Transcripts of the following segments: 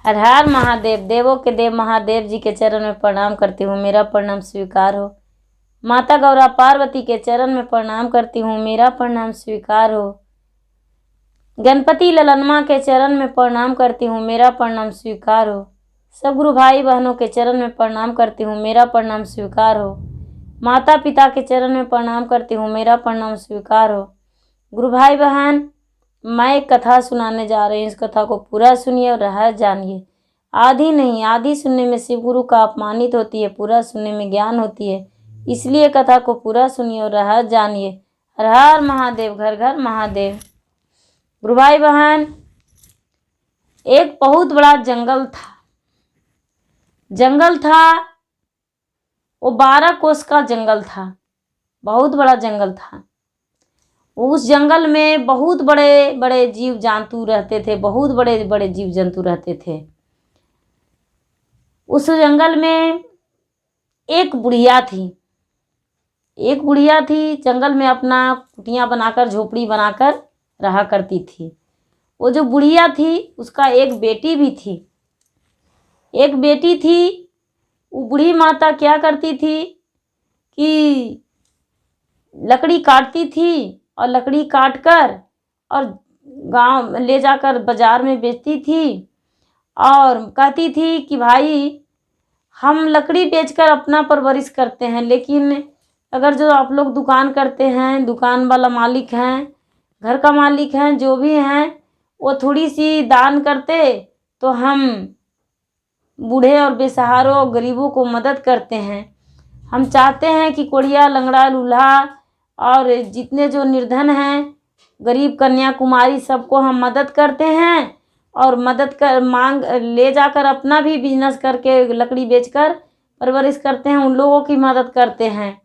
हर हर महादेव। देवों के देव महादेव जी के चरण में प्रणाम करती हूँ, मेरा प्रणाम स्वीकार हो। माता गौरा पार्वती के चरण में प्रणाम करती हूँ, मेरा प्रणाम स्वीकार हो। गणपति ललनमा के चरण में प्रणाम करती हूँ, मेरा प्रणाम स्वीकार हो। सब गुरु भाई बहनों के चरण में प्रणाम करती हूँ, मेरा प्रणाम स्वीकार हो। माता पिता के चरण में प्रणाम करती हूँ, मेरा प्रणाम स्वीकार हो। गुरु भाई बहन, मैं एक कथा सुनाने जा रही हूँ। इस कथा को पूरा सुनिए और रहस्य जानिए। आधी नहीं, आधी सुनने में शिव गुरु का अपमानित होती है, पूरा सुनने में ज्ञान होती है। इसलिए कथा को पूरा सुनिए और रहस्य जानिए। हर हर महादेव, घर घर महादेव। गुरु भाई बहन, एक बहुत बड़ा जंगल था। वो 12 कोस का जंगल था, बहुत बड़ा जंगल था। उस जंगल में बहुत बड़े बड़े जीव जंतु रहते थे, बहुत बड़े बड़े जीव जंतु रहते थे। उस जंगल में एक बुढ़िया थी। जंगल में अपना कुटिया बनाकर, झोपड़ी बनाकर रहा करती थी। वो जो बुढ़िया थी उसका एक बेटी भी थी। वो बूढ़ी माता क्या करती थी कि लकड़ी काटती थी और लकड़ी काटकर और गांव ले जाकर बाजार में बेचती थी और कहती थी कि भाई हम लकड़ी बेचकर अपना परवरिश करते हैं, लेकिन अगर जो आप लोग दुकान करते हैं, दुकान वाला मालिक हैं, घर का मालिक हैं, जो भी हैं, वो थोड़ी सी दान करते तो हम बूढ़े और बेसहारों गरीबों को मदद करते हैं। हम चाहते हैं कि कोढ़िया, लंगड़ा, लूल्हा और जितने जो निर्धन हैं, गरीब कन्या कुमारी, सबको हम मदद करते हैं और मदद कर मांग ले जाकर अपना भी बिजनेस करके लकड़ी बेचकर परवरिश करते हैं, उन लोगों की मदद करते हैं।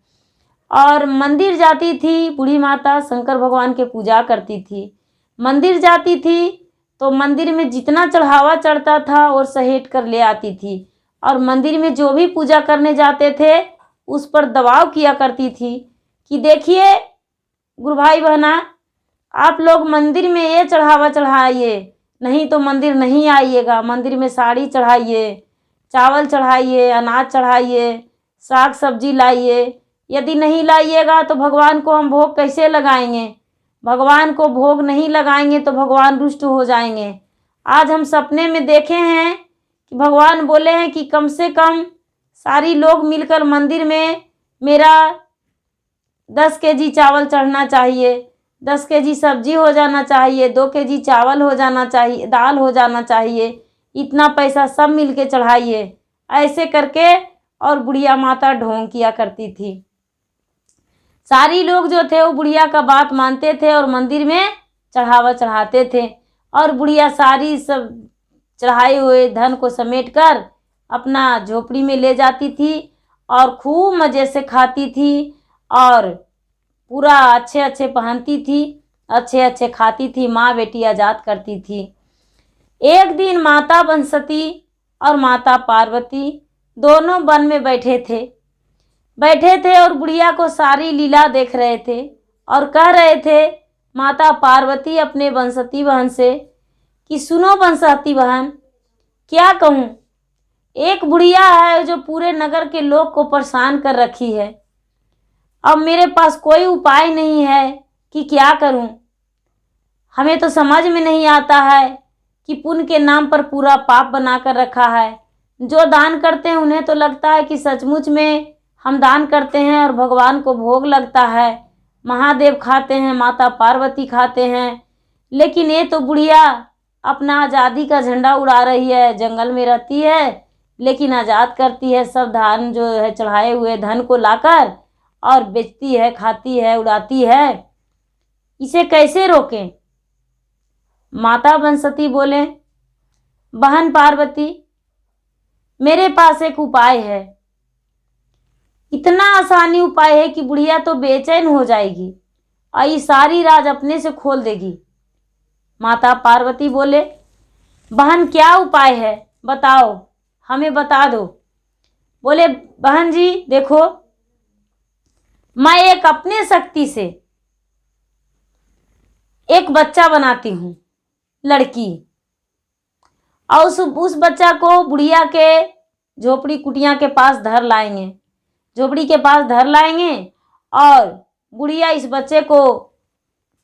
और मंदिर जाती थी बूढ़ी माता, शंकर भगवान के पूजा करती थी। मंदिर जाती थी तो मंदिर में जितना चढ़ावा चढ़ता था और सहेट कर ले आती थी, और मंदिर में जो भी पूजा करने जाते थे उस पर दबाव किया करती थी कि देखिए गुरु भाई बहना, आप लोग मंदिर में ये चढ़ावा चढ़ाइए, नहीं तो मंदिर नहीं आइएगा। मंदिर में साड़ी चढ़ाइए, चावल चढ़ाइए, अनाज चढ़ाइए, साग सब्जी लाइए। यदि नहीं लाइएगा तो भगवान को हम भोग कैसे लगाएंगे? भगवान को भोग नहीं लगाएंगे तो भगवान रुष्ट हो जाएंगे। आज हम सपने में देखे हैं कि भगवान बोले हैं कि कम से कम सारी लोग मिलकर मंदिर में मेरा 10 केजी चावल चढ़ना चाहिए, 10 केजी सब्जी हो जाना चाहिए, 2 केजी चावल हो जाना चाहिए, दाल हो जाना चाहिए, इतना पैसा सब मिलके चढ़ाइए। ऐसे करके और बुढ़िया माता ढोंग किया करती थी। सारी लोग जो थे वो बुढ़िया का बात मानते थे और मंदिर में चढ़ावा चढ़ाते थे, और बुढ़िया सारी सब चढ़ाए हुए धन को समेटकर अपना झोपड़ी में ले जाती थी और खूब मज़े से खाती थी और पूरा अच्छे अच्छे पहनती थी, अच्छे अच्छे खाती थी। माँ बेटी आज़ाद करती थी। एक दिन माता बंसती और माता पार्वती दोनों वन में बैठे थे और बुढ़िया को सारी लीला देख रहे थे और कह रहे थे माता पार्वती अपने बंसती बहन से कि सुनो बंसती बहन, क्या कहूँ, एक बुढ़िया है जो पूरे नगर के लोग को परेशान कर रखी है। अब मेरे पास कोई उपाय नहीं है कि क्या करूं। हमें तो समझ में नहीं आता है कि पुण्य के नाम पर पूरा पाप बना कर रखा है। जो दान करते हैं उन्हें तो लगता है कि सचमुच में हम दान करते हैं और भगवान को भोग लगता है, महादेव खाते हैं, माता पार्वती खाते हैं, लेकिन ये तो बुढ़िया अपना आज़ादी का झंडा उड़ा रही है। जंगल में रहती है लेकिन आज़ाद करती है, सब धान जो है चढ़ाए हुए धन को लाकर और बेचती है, खाती है, उड़ाती है। इसे कैसे रोकें? माता बंसती बोले, बहन पार्वती, मेरे पास एक उपाय है। इतना आसानी उपाय है कि बुढ़िया तो बेचैन हो जाएगी और ये सारी राज अपने से खोल देगी। माता पार्वती बोले, बहन क्या उपाय है, बताओ, हमें बता दो। बोले, बहन जी देखो, मैं एक अपने शक्ति से एक बच्चा बनाती हूँ, लड़की, और उस बच्चा को बुढ़िया के झोपड़ी कुटिया के पास धर लाएंगे, झोपड़ी के पास धर लाएंगे और बुढ़िया इस बच्चे को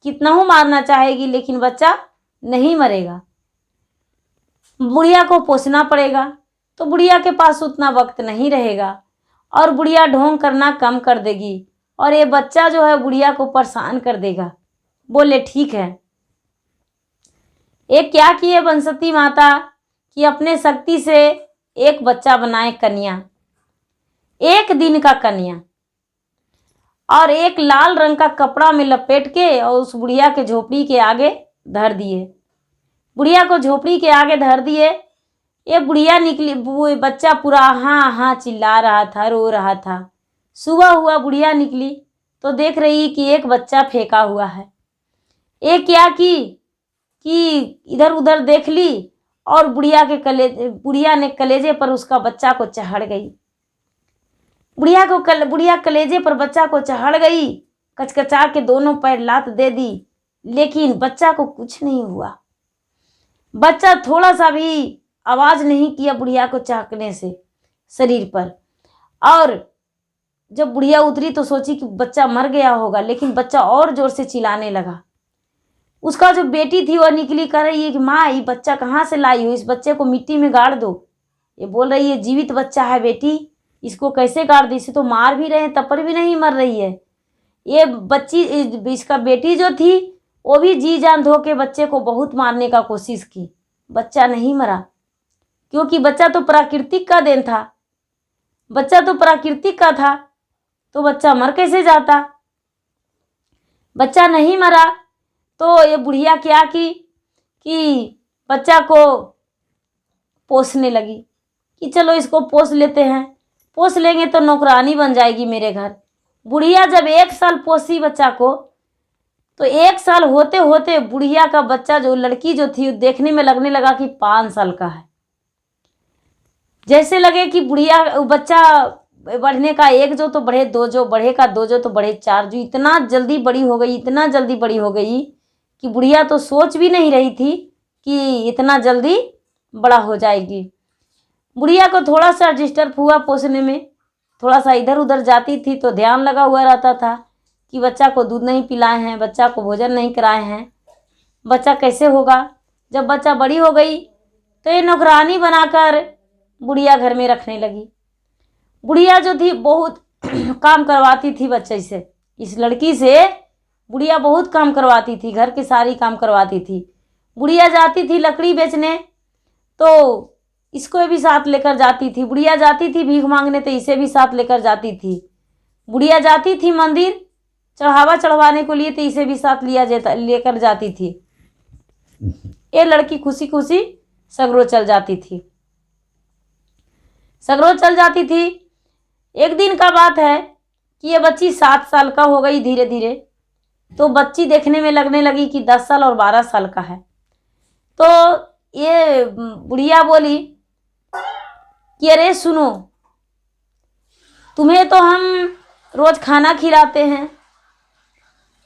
कितना ही मारना चाहेगी लेकिन बच्चा नहीं मरेगा। बुढ़िया को पोसना पड़ेगा तो बुढ़िया के पास उतना वक्त नहीं रहेगा और बुढ़िया ढोंग करना कम कर देगी और ये बच्चा जो है बुढ़िया को परेशान कर देगा। बोले ठीक है। एक क्या किए बंसती माता कि अपने शक्ति से एक बच्चा बनाए कन्या, एक दिन का कन्या, और एक लाल रंग का कपड़ा में लपेट के और उस बुढ़िया के झोपड़ी के आगे धर दिए। बुढ़िया को झोपड़ी के आगे धर दिए। ये बुढ़िया निकली, वो बच्चा पूरा हाँ हाँ चिल्ला रहा था, रो रहा था। सुबह हुआ, बुढ़िया निकली तो देख रही कि एक बच्चा फेंका हुआ है। एक क्या कि इधर उधर देख ली और बुढ़िया ने कलेजे पर उसका बच्चा को चढ़ गई। बुढ़िया कलेजे पर बच्चा को चढ़ गई, कचकचा के दोनों पैर लात दे दी, लेकिन बच्चा को कुछ नहीं हुआ। बच्चा थोड़ा सा भी आवाज नहीं किया बुढ़िया को चाकने से शरीर पर। और जब बुढ़िया उतरी तो सोची कि बच्चा मर गया होगा, लेकिन बच्चा और जोर से चिल्लाने लगा। उसका जो बेटी थी वह निकली, कर रही है कि माँ ये बच्चा कहाँ से लाई हो, इस बच्चे को मिट्टी में गाड़ दो। ये बोल रही है जीवित बच्चा है बेटी, इसको कैसे गाड़ दी, इसे तो मार भी रहे तब पर भी नहीं मर रही है। ये बच्ची, इसका बेटी जो थी वो भी जी जान धो के बच्चे को बहुत मारने का कोशिश की, बच्चा नहीं मरा, क्योंकि बच्चा तो प्राकृतिक का देन था। बच्चा तो प्राकृतिक का था तो बच्चा मर कैसे जाता। बच्चा नहीं मरा तो ये बुढ़िया क्या कि बच्चा को पोसने लगी कि चलो इसको पोस लेते हैं, पोस लेंगे तो नौकरानी बन जाएगी मेरे घर। बुढ़िया जब 1 साल पोसी बच्चा को, तो 1 साल होते होते बुढ़िया का बच्चा, जो लड़की जो थी, देखने में लगने लगा कि 5 साल का है। जैसे लगे कि बुढ़िया बच्चा बढ़ने का 1 जो तो बढ़े 2 जो, बढ़े का 2 जो तो बढ़े 4 जो, इतना जल्दी बड़ी हो गई, इतना जल्दी बड़ी हो गई कि बुढ़िया तो सोच भी नहीं रही थी कि इतना जल्दी बड़ा हो जाएगी। बुढ़िया को थोड़ा सा डिस्टर्ब हुआ पोसने में, थोड़ा सा इधर उधर जाती थी तो ध्यान लगा हुआ रहता था कि बच्चा को दूध नहीं पिलाए हैं, बच्चा को भोजन नहीं कराए हैं, बच्चा कैसे होगा। जब बच्चा बड़ी हो गई तो ये नौकरानी बनाकर बुढ़िया घर में रखने लगी। बुढ़िया जो थी बहुत काम करवाती थी बच्चे से, इस लड़की से बुढ़िया बहुत काम करवाती थी, घर के सारी काम करवाती थी। बुढ़िया जाती थी लकड़ी बेचने तो इसको भी साथ लेकर जाती थी। बुढ़िया जाती थी भीख मांगने तो इसे भी साथ लेकर जाती थी। बुढ़िया जाती थी मंदिर चढ़ावा चढ़वाने को लिए तो इसे भी साथ लेकर जाती थी। ये लड़की खुशी खुशी सगरो चल जाती थी, सगरो चल जाती थी। एक दिन का बात है कि ये बच्ची 7 साल का हो गई धीरे धीरे, तो बच्ची देखने में लगने लगी कि 10 साल और 12 साल का है। तो ये बुढ़िया बोली कि अरे सुनो, तुम्हें तो हम रोज खाना खिलाते हैं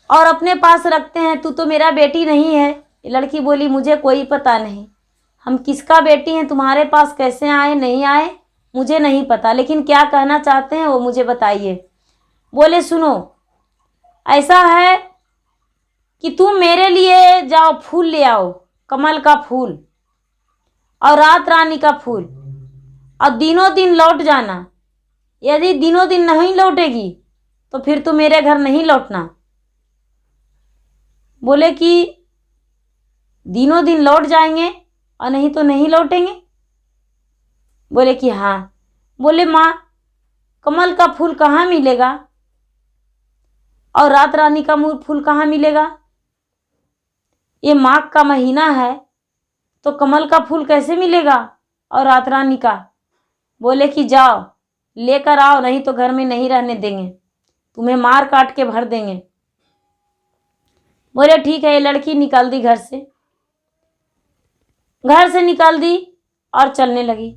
और अपने पास रखते हैं, तू तो मेरा बेटी नहीं है। ये लड़की बोली मुझे कोई पता नहीं, हम किसका बेटी हैं, तुम्हारे पास कैसे आए नहीं आए मुझे नहीं पता, लेकिन क्या कहना चाहते हैं वो मुझे बताइए। बोले सुनो, ऐसा है कि तुम मेरे लिए जाओ फूल ले आओ, कमल का फूल और रात रानी का फूल, और दिनों दिन लौट जाना। यदि दिनों दिन नहीं लौटेगी तो फिर तुम मेरे घर नहीं लौटना। बोले कि दिनों दिन लौट जाएंगे और नहीं तो नहीं लौटेंगे। बोले कि हाँ। बोले माँ, कमल का फूल कहाँ मिलेगा और रात रानी का फूल कहाँ मिलेगा? ये माघ का महीना है तो कमल का फूल कैसे मिलेगा और रात रानी का? बोले कि जाओ लेकर आओ, नहीं तो घर में नहीं रहने देंगे, तुम्हें मार काट के भर देंगे। बोले ठीक है। ये लड़की निकल दी घर से निकल दी और चलने लगी।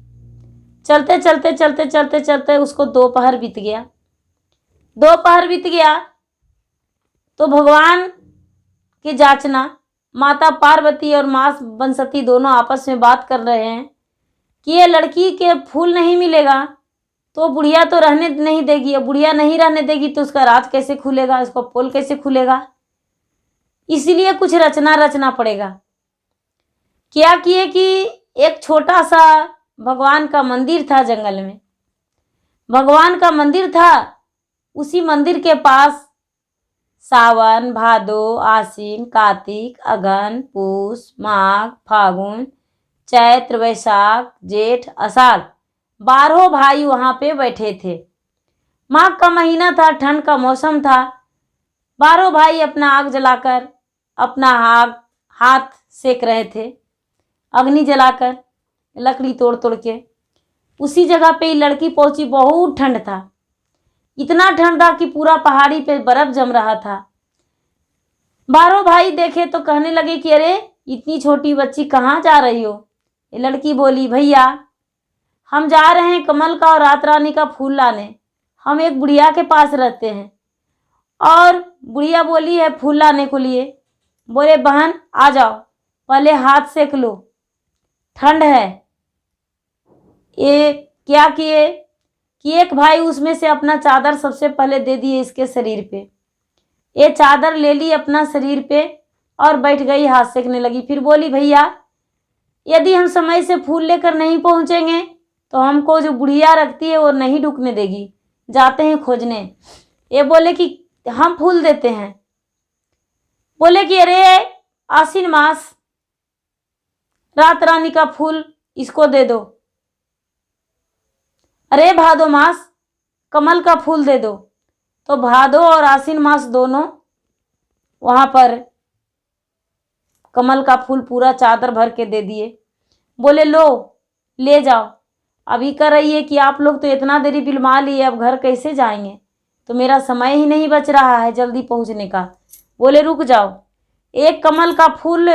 चलते चलते चलते चलते चलते उसको दोपहर बीत गया। दोपहर बीत गया तो भगवान की जाचना माता पार्वती और माँ बनसती दोनों आपस में बात कर रहे हैं कि ये लड़की के फूल नहीं मिलेगा तो बुढ़िया तो रहने नहीं देगी, और बुढ़िया नहीं रहने देगी तो उसका राज कैसे खुलेगा, उसका पोल कैसे खुलेगा। इसीलिए कुछ रचना पड़ेगा। क्या किए कि एक छोटा सा भगवान का मंदिर था जंगल में। भगवान का मंदिर था, उसी मंदिर के पास सावन, भादो, आश्विन, कार्तिक, अगहन, पूस, माघ, फागुन, चैत्र, वैशाख, जेठ, आषाढ़ 12 भाई वहां पे बैठे थे। माघ का महीना था, ठंड का मौसम था। 12 भाई अपना आग जलाकर अपना हाथ सेक रहे थे, अग्नि जलाकर लकड़ी तोड़ तोड़ के। उसी जगह पे लड़की पहुंची। बहुत ठंड था, इतना ठंड था कि पूरा पहाड़ी पे बर्फ जम रहा था। 12 भाई देखे तो कहने लगे कि अरे इतनी छोटी बच्ची कहाँ जा रही हो। ये लड़की बोली, भैया हम जा रहे हैं कमल का और रात रानी का फूल लाने। हम एक बुढ़िया के पास रहते हैं। और बुढ़िया बोली है फूल लाने को लिए। बोले बहन आ जाओ, पहले हाथ सेक लो, ठंड है। ये क्या किए कि एक भाई उसमें से अपना चादर सबसे पहले दे दिए इसके शरीर पे। ये चादर ले ली अपना शरीर पे और बैठ गई, हाथ सेकने लगी। फिर बोली, भैया यदि हम समय से फूल लेकर नहीं पहुंचेंगे तो हमको जो बुढ़िया रखती है वो नहीं ढुकने देगी, जाते हैं खोजने। ये बोले कि हम फूल देते हैं। बोले कि अरे आश्विन मास रात रानी का फूल इसको दे दो, अरे भादो मास कमल का फूल दे दो। तो भादो और आश्विन मास दोनों वहां पर कमल का फूल पूरा चादर भर के दे दिए। बोले लो ले जाओ। अभी कर रही है कि आप लोग तो इतना देरी बिलमा लिए, अब घर कैसे जाएंगे, तो मेरा समय ही नहीं बच रहा है जल्दी पहुंचने का। बोले रुक जाओ। एक कमल का फूल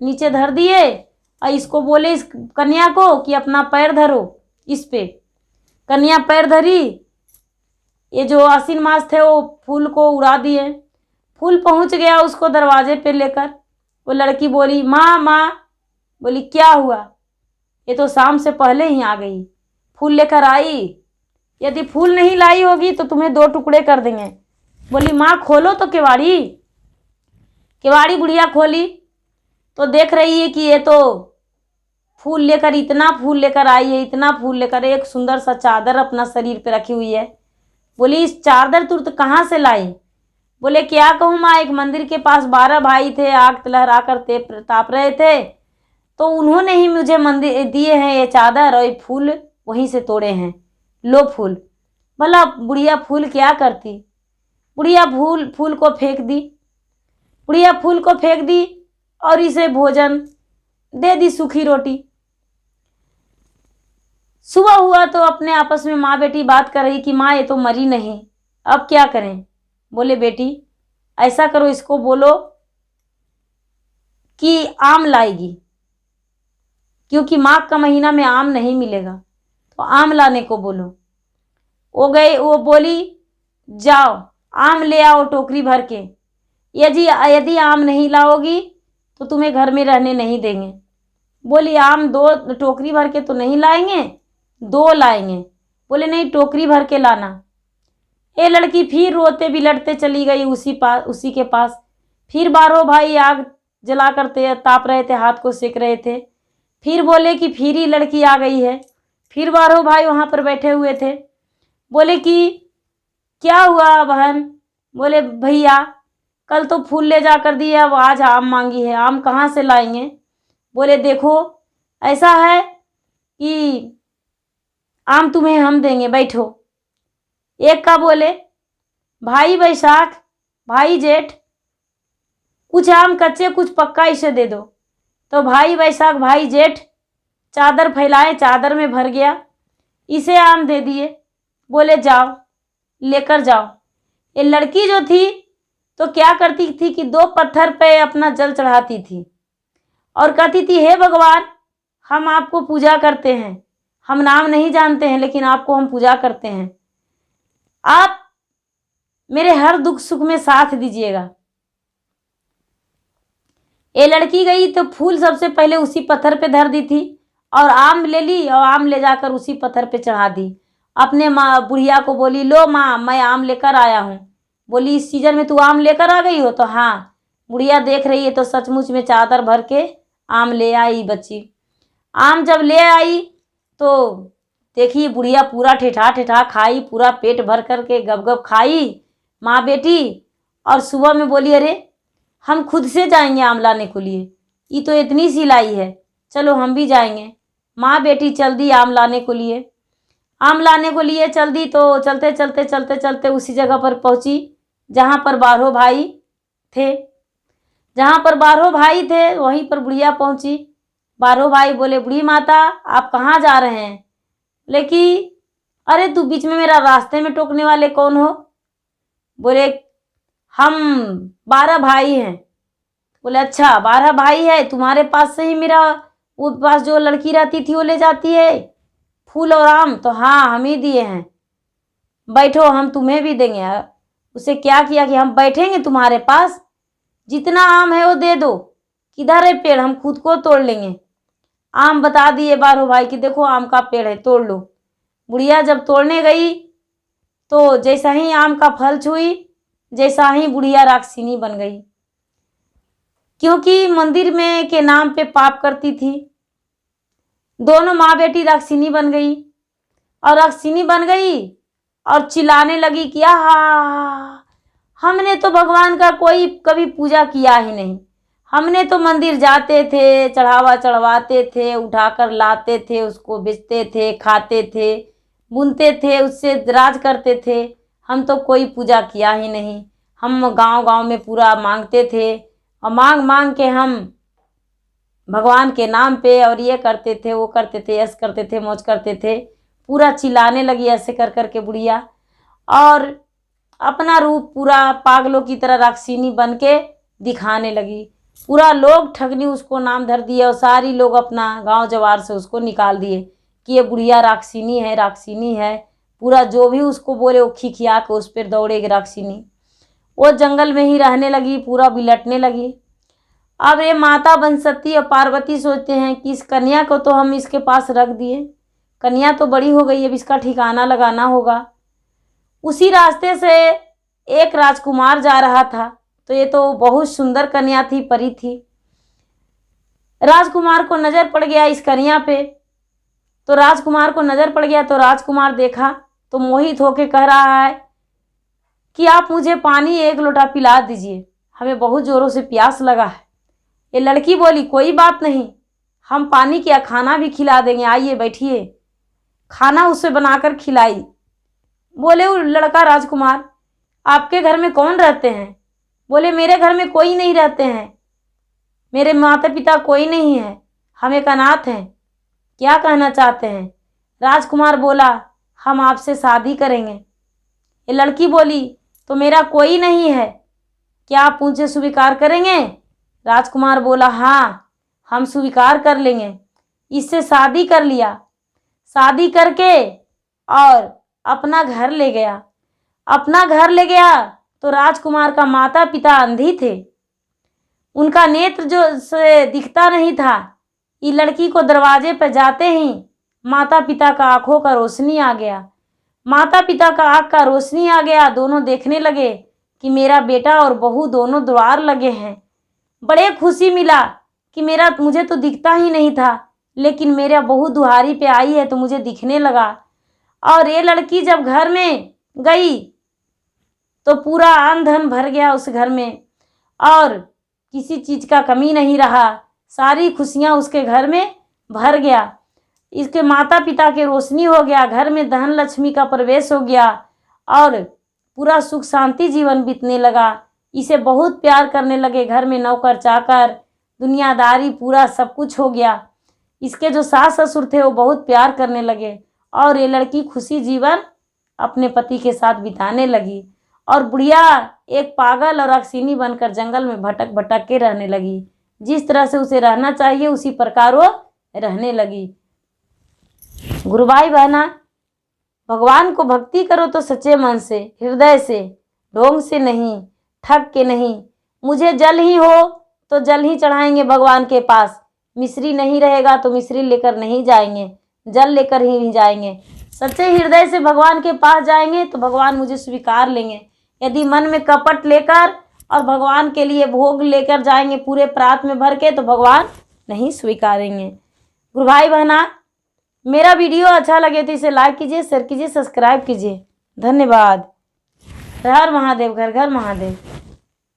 नीचे धर दिए और इसको बोले इस कन्या को कि अपना पैर धरो इस पे। कन्या पैर धरी, ये जो आश्विन मास थे वो फूल को उड़ा दिए। फूल पहुंच गया उसको दरवाजे पे लेकर। वो लड़की बोली, माँ माँ। बोली क्या हुआ, ये तो शाम से पहले ही आ गई, फूल लेकर आई, यदि फूल नहीं लाई होगी तो तुम्हें 2 टुकड़े कर देंगे। बोली माँ खोलो तो केवाड़ी। केवाड़ी बुढ़िया खोली तो देख रही है कि ये तो फूल लेकर, इतना फूल लेकर आई है, इतना फूल लेकर एक सुंदर सा चादर अपना शरीर पे रखी हुई है। बोली इस चादर तुरंत कहाँ से लाई। बोले क्या कहूँ माँ, एक मंदिर के पास 12 भाई थे, आग लहरा कर ताप रहे थे, तो उन्होंने ही मुझे मंदिर दिए हैं ये चादर और ये फूल वहीं से तोड़े हैं, लो फूल। भला बुढ़िया फूल क्या करती। बुढ़िया फूल को फेंक दी। बुढ़िया फूल को फेंक दी और इसे भोजन दे दी, सूखी रोटी। सुबह हुआ तो अपने आपस में माँ बेटी बात कर रही कि माँ ये तो मरी नहीं, अब क्या करें। बोले बेटी ऐसा करो, इसको बोलो कि आम लाएगी, क्योंकि माघ का महीना में आम नहीं मिलेगा, तो आम लाने को बोलो। वो गए, वो बोली जाओ आम ले आओ टोकरी भर के, यदि आम नहीं लाओगी तो तुम्हें घर में रहने नहीं देंगे। बोली आम 2 टोकरी भर के तो नहीं लाएंगे, 2 लाएंगे। बोले नहीं टोकरी भर के लाना। ये लड़की फिर रोते बिलटते चली गई उसी के पास। फिर 12 भाई आग जला करते ताप रहे थे, हाथ को सेक रहे थे। फिर बोले कि फिर ही लड़की आ गई है। फिर 12 भाई वहां पर बैठे हुए थे। बोले कि क्या हुआ बहन। बोले भैया कल तो फूल ले जा कर दिए, अब आज आम मांगी है, आम कहाँ से लाएंगे। बोले देखो ऐसा है कि आम तुम्हें हम देंगे, बैठो। एक का बोले भाई वैशाख भाई जेठ, कुछ आम कच्चे कुछ पक्का इसे दे दो। तो भाई वैशाख भाई जेठ चादर फैलाए, चादर में भर गया, इसे आम दे दिए। बोले जाओ लेकर जाओ। ये लड़की जो थी तो क्या करती थी कि 2 पत्थर पे अपना जल चढ़ाती थी और कहती थी हे भगवान हम आपको पूजा करते हैं, हम नाम नहीं जानते हैं लेकिन आपको हम पूजा करते हैं, आप मेरे हर दुख सुख में साथ दीजिएगा। ये लड़की गई तो फूल सबसे पहले उसी पत्थर पे धर दी थी और आम ले ली और आम ले जाकर उसी पत्थर पे चढ़ा दी। अपने माँ बुढ़िया को बोली, लो माँ मैं आम लेकर आया हूँ। बोली, इस सीजन में तू आम लेकर आ गई हो? तो हाँ। बुढ़िया देख रही है तो सचमुच में चादर भर के आम ले आई बच्ची। आम जब ले आई तो देखिए बुढ़िया पूरा ठेठा ठेठा खाई, पूरा पेट भर करके गब गब खाई माँ बेटी। और सुबह में बोली, अरे हम खुद से जाएंगे आम लाने के लिए, ये तो इतनी सी लाई है, चलो हम भी जाएंगे। माँ बेटी चल दी आम लाने को लिए। आम लाने को लिए चल दी तो चलते चलते चलते चलते उसी जगह पर पहुंची जहाँ पर 12 भाई थे। जहाँ पर 12 भाई थे वहीं पर बुढ़िया पहुंची। 12 भाई बोले, बूढ़ी माता आप कहाँ जा रहे हैं? लेकिन अरे तू बीच में मेरा रास्ते में टोकने वाले कौन हो? बोले, हम 12 भाई हैं। बोले, अच्छा 12 भाई है, तुम्हारे पास से ही मेरा वो पास जो लड़की रहती थी वो ले जाती है फूल और आम? तो हाँ हम ही दिए हैं, बैठो हम तुम्हें भी देंगे। उसे क्या किया कि हम बैठेंगे तुम्हारे पास, जितना आम है वो दे दो, किधर है पेड़, हम खुद को तोड़ लेंगे। आम बता दिए 12 भाई कि देखो आम का पेड़ है, तोड़ लो। बुढ़िया जब तोड़ने गई तो जैसा ही आम का फल छुई, जैसा ही बुढ़िया राक्षिनी बन गई, क्योंकि मंदिर में के नाम पे पाप करती थी। दोनों माँ बेटी राक्षिनी बन गई और राक्षिनी बन गई और चिल्लाने लगी कि आहा, हमने तो भगवान का कोई कभी पूजा किया ही नहीं, हमने तो मंदिर जाते थे, चढ़ावा चढ़वाते थे, उठाकर लाते थे, उसको बेचते थे, खाते थे, बुनते थे, उससे राज करते थे, हम तो कोई पूजा किया ही नहीं। हम गांव गांव में पूरा मांगते थे और मांग मांग के हम भगवान के नाम पे और ये करते थे, वो करते थे, ऐसे करते थे, मौज करते थे। पूरा चिल्लाने लगी ऐसे कर कर के बुढ़िया, और अपना रूप पूरा पागलों की तरह राक्षिनी बन के दिखाने लगी। पूरा लोग ठगनी उसको नाम धर दिए और सारी लोग अपना गांव जवार से उसको निकाल दिए कि ये बुढ़िया राक्षिनी है, राक्षिनी है। पूरा जो भी उसको बोले वो खिखिया के उस पर दौड़ेगी राक्षिनी। वो जंगल में ही रहने लगी, पूरा बिलटने लगी। अब ये माता बनसती और पार्वती सोचते हैं कि इस कन्या को तो हम इसके पास रख दिए, कन्या तो बड़ी हो गई, अब इसका ठिकाना लगाना होगा। उसी रास्ते से एक राजकुमार जा रहा था, तो ये तो बहुत सुंदर कन्या थी, परी थी। राजकुमार को नजर पड़ गया इस कन्या पे, तो राजकुमार को नजर पड़ गया तो राजकुमार देखा तो मोहित होके कह रहा है कि आप मुझे पानी 1 लोटा पिला दीजिए, हमें बहुत जोरों से प्यास लगा है। ये लड़की बोली, कोई बात नहीं, हम पानी क्या खाना भी खिला देंगे, आइए बैठिए। खाना उसे बनाकर खिलाई। बोले वो लड़का, राजकुमार आपके घर में कौन रहते हैं? बोले, मेरे घर में कोई नहीं रहते हैं, मेरे माता पिता कोई नहीं है, हम एक अनाथ हैं। क्या कहना चाहते हैं? राजकुमार बोला, हम आपसे शादी करेंगे। ये लड़की बोली, तो मेरा कोई नहीं है, क्या आप मुझे स्वीकार करेंगे? राजकुमार बोला, हाँ हम स्वीकार कर लेंगे। इससे शादी कर लिया, शादी करके और अपना घर ले गया। अपना घर ले गया तो राजकुमार का माता पिता अंधी थे, उनका नेत्र जो से दिखता नहीं था। ये लड़की को दरवाजे पर जाते ही माता पिता का आंखों का रोशनी आ गया, माता पिता का आँख का रोशनी आ गया। दोनों देखने लगे कि मेरा बेटा और बहू दोनों द्वार लगे हैं। बड़े खुशी मिला कि मुझे तो दिखता ही नहीं था, लेकिन मेरा बहू दुहारी पे आई है तो मुझे दिखने लगा। और ये लड़की जब घर में गई तो पूरा अन्न धन भर गया उस घर में और किसी चीज़ का कमी नहीं रहा, सारी खुशियाँ उसके घर में भर गया। इसके माता पिता के रोशनी हो गया, घर में धन लक्ष्मी का प्रवेश हो गया और पूरा सुख शांति जीवन बीतने लगा। इसे बहुत प्यार करने लगे, घर में नौकर चाकर दुनियादारी पूरा सब कुछ हो गया। इसके जो सास ससुर थे वो बहुत प्यार करने लगे और ये लड़की खुशी जीवन अपने पति के साथ बिताने लगी। और बुढ़िया एक पागल और राक्षिनी बनकर जंगल में भटक भटक के रहने लगी। जिस तरह से उसे रहना चाहिए उसी प्रकार वो रहने लगी। गुरु भाई बहना, भगवान को भक्ति करो तो सच्चे मन से, हृदय से, ढोंग से नहीं, ठग के नहीं। मुझे जल ही हो तो जल ही चढ़ाएंगे भगवान के पास। मिश्री नहीं रहेगा तो मिश्री लेकर नहीं जाएंगे, जल लेकर ही जाएंगे। सच्चे हृदय से भगवान के पास जाएंगे तो भगवान मुझे स्वीकार लेंगे। यदि मन में कपट लेकर और भगवान के लिए भोग लेकर जाएंगे पूरे प्रात में भर के, तो भगवान नहीं स्वीकारेंगे। गुरु भाई बहना, मेरा वीडियो अच्छा लगे तो इसे लाइक कीजिए, शेयर कीजिए, सब्सक्राइब कीजिए। धन्यवाद। हर हर महादेव, घर घर महादेव।